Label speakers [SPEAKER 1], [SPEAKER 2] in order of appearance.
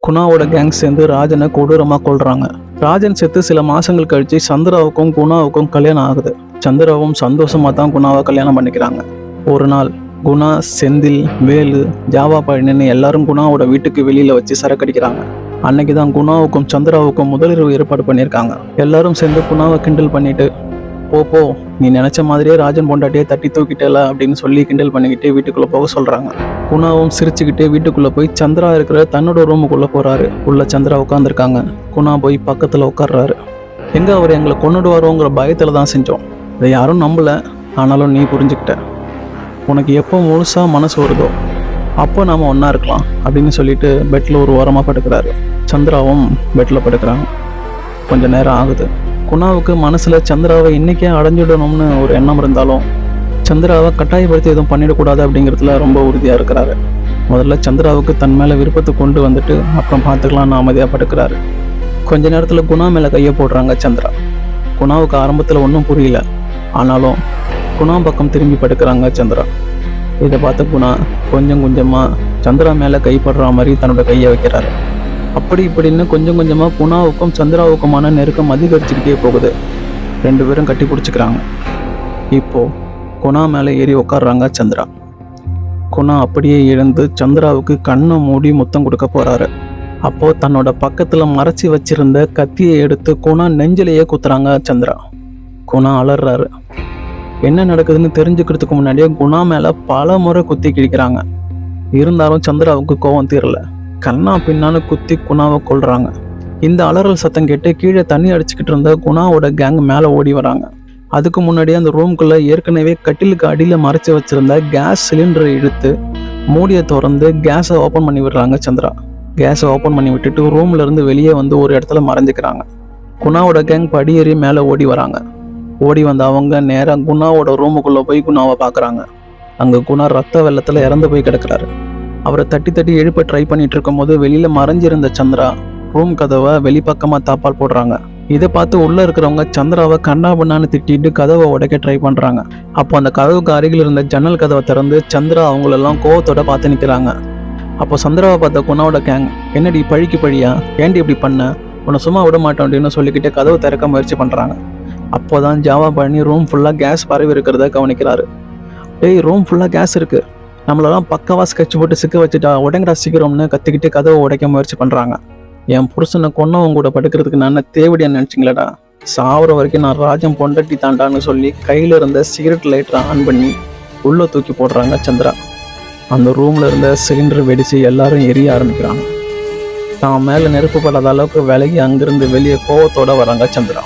[SPEAKER 1] குணாவோட gang சேர்ந்து ராஜனை கொடூரமாக கொள்றாங்க. ராஜன் செத்து சில மாசங்கள் கழிச்சு சந்திராவுக்கும் குணாவுக்கும் கல்யாணம் ஆகுது. சந்திராவும் சந்தோஷமா தான் குணாவை கல்யாணம் பண்ணிக்கிறாங்க. ஒரு நாள் குணா, செந்தில், வேலு, ஜாவா பழனின்னு எல்லாரும் குணாவோட வீட்டுக்கு வெளியில வச்சு சரக்கடிக்கிறாங்க. அன்னைக்கு தான் குணாவுக்கும் சந்திராவுக்கும் முதலிரவு ஏற்பாடு பண்ணியிருக்காங்க. எல்லாரும் சேர்ந்து குணாவை கிண்டல் பண்ணிட்டு, போ நீ நினைச்ச மாதிரியே ராஜன் பொண்டாட்டியே தட்டி தூக்கிட்டல அப்படின்னு சொல்லி கிண்டல் பண்ணிக்கிட்டே வீட்டுக்குள்ள போக சொல்றாங்க. குணாவும் சிரிச்சுக்கிட்டே வீட்டுக்குள்ள போய் சந்திரா இருக்கிற தன்னோட ரூமுக்குள்ள போறாரு. உள்ள சந்திரா உட்காந்துருக்காங்க. குணா போய் பக்கத்துல உட்கார்றாரு. எங்க அவர் எங்களை கொண்டுடுவாரோங்கிற பயத்துல தான் செஞ்சோம். இதை யாரும் நம்பல, ஆனாலும் நீ புரிஞ்சுக்கிட்ட. உனக்கு எப்போ முழுசா மனசு வருதோ அப்போ நாம ஒன்னா இருக்கலாம் அப்படின்னு சொல்லிட்டு பெட்ல ஒரு ஓரமா படுக்கிறாரு. சந்திராவும் பெட்ல படுக்கிறாங்க. கொஞ்ச நேரம் ஆகுது. குணாவுக்கு மனசுல சந்திராவை இன்னைக்கே அடைஞ்சிடணும்னு ஒரு எண்ணம் இருந்தாலும் சந்திராவை கட்டாயப்படுத்தி எதுவும் பண்ணிடக்கூடாது அப்படிங்கிறதுல ரொம்ப உறுதியா இருக்கிறாரு. முதல்ல சந்திராவுக்கு தன் மேல விருப்பத்தை கொண்டு வந்துட்டு அப்புறம் பார்த்துக்கலாம்னு அமைதியா படுக்கிறாரு. கொஞ்ச நேரத்துல குணா மேல கையை போடுறாங்க சந்திரா. குணாவுக்கு ஆரம்பத்துல ஒன்றும் புரியல, ஆனாலும் குணா பக்கம் திரும்பி படுக்கிறாங்க சந்திரா. இதை பார்த்த குணா கொஞ்சம் கொஞ்சமா சந்திரா மேல கைப்படுற மாதிரி தன்னோட கையை வைக்கிறாரு. அப்படி இப்படின்னு கொஞ்சம் கொஞ்சமா குணாவுக்கும் சந்திராவுக்குமான நெருக்கம் அதிகரிச்சுக்கிட்டே போகுது. ரெண்டு பேரும் கட்டி பிடிச்சிக்கிறாங்க. இப்போ குணா மேல ஏறி உட்காடுறாங்க சந்திரா. குணா அப்படியே எழுந்து சந்திராவுக்கு கண்ணை மூடி முத்தம் கொடுக்க போறாரு. அப்போ தன்னோட பக்கத்துல மறைச்சி வச்சிருந்த கத்தியை எடுத்து குணா நெஞ்சிலேயே குத்துறாங்க சந்திரா. குணா அலறாரு. என்ன நடக்குதுன்னு தெரிஞ்சுக்கிறதுக்கு முன்னாடியே குணா மேல பல முறை குத்தி கிழிக்கிறாங்க. இருந்தாலும் சந்திராவுக்கு கோவம் தீரல. கண்ணா பின்னான்னு குத்தி குணாவை கொல்றாங்க. இந்த அலறல் சத்தம் கேட்டு கீழே தண்ணி அடிச்சுக்கிட்டு இருந்த குணாவோட கேங் மேல ஓடி வராங்க. அதுக்கு முன்னாடியே அந்த ரூம்குள்ள ஏற்கனவே கட்டிலுக்கு அடியில மறைச்சு வச்சிருந்த கேஸ் சிலிண்டரை இழுத்து மூடியை திறந்து கேஸை ஓப்பன் பண்ணி விடுறாங்க சந்திரா. கேஸை ஓப்பன் பண்ணி விட்டுட்டு ரூம்ல இருந்து வெளியே வந்து ஒரு இடத்துல மறைஞ்சிக்கிறாங்க. குணாவோட கேங் படியேறி மேல ஓடி வராங்க. ஓடி வந்த அவங்க நேராக குணாவோட ரூமுக்குள்ள போய் குணாவை பார்க்குறாங்க. அங்கே குணா ரத்த வெள்ளத்தில் இறந்து போய் கிடக்குறாரு. அவரை தட்டி தட்டி எழுப்ப ட்ரை பண்ணிட்டு இருக்கும் போது வெளியில மறைஞ்சிருந்த சந்திரா ரூம் கதவை வெளிப்பக்கமாக தாப்பால் போடுறாங்க. இதை பார்த்து உள்ள இருக்கிறவங்க சந்திராவை கண்ணா பண்ணான்னு திட்டிட்டு கதவை உடைக்க ட்ரை பண்றாங்க. அப்போ அந்த கதவுக்கு அருகில் இருந்த ஜன்னல் கதவை திறந்து சந்திரா அவங்களெல்லாம் கோவத்தோட பார்த்து நிற்கிறாங்க. அப்போ சந்திராவை பார்த்த குணாவோட கேங், என்னடி பழிக்கு பழியா, ஏண்டி இப்படி பண்ண, உன்னை சும்மா விட மாட்டோம் அப்படின்னு சொல்லிக்கிட்டு கதவை திறக்க முயற்சி பண்றாங்க. அப்போதான் ஜாவா பழனி ரூம் ஃபுல்லாக கேஸ் பரவி இருக்கிறத கவனிக்கிறாரு. டேய், ரூம் ஃபுல்லாக கேஸ் இருக்கு, நம்மளெல்லாம் பக்கவா ஸ்கெட்ச் போட்டு சிக்க வச்சுட்டா, உடங்கடா சீக்கிரம்னு கத்திக்கிட்டு கதவை உடைக்க முயற்சி பண்றாங்க. என் புருஷனை கொன்னவங்க கூட படுக்கிறதுக்கு நான் தேவடியா நினைச்சிங்களடா, சாவர வரைக்கும் நான் ராஜம் பொண்டட்டி தாண்டான்னு சொல்லி கையில இருந்த சிகரெட் லைட்டரை ஆன் பண்ணி உள்ள தூக்கி போடுறாங்க சந்திரா. அந்த ரூம்ல இருந்த சிலிண்டர் வெடிச்சு எல்லாரும் எரிய ஆரம்பிக்கிறாங்க. தான் மேல நெருப்பு படாத அளவுக்கு விலகி அங்கிருந்து வெளியே கோவத்தோட வராங்க சந்திரா.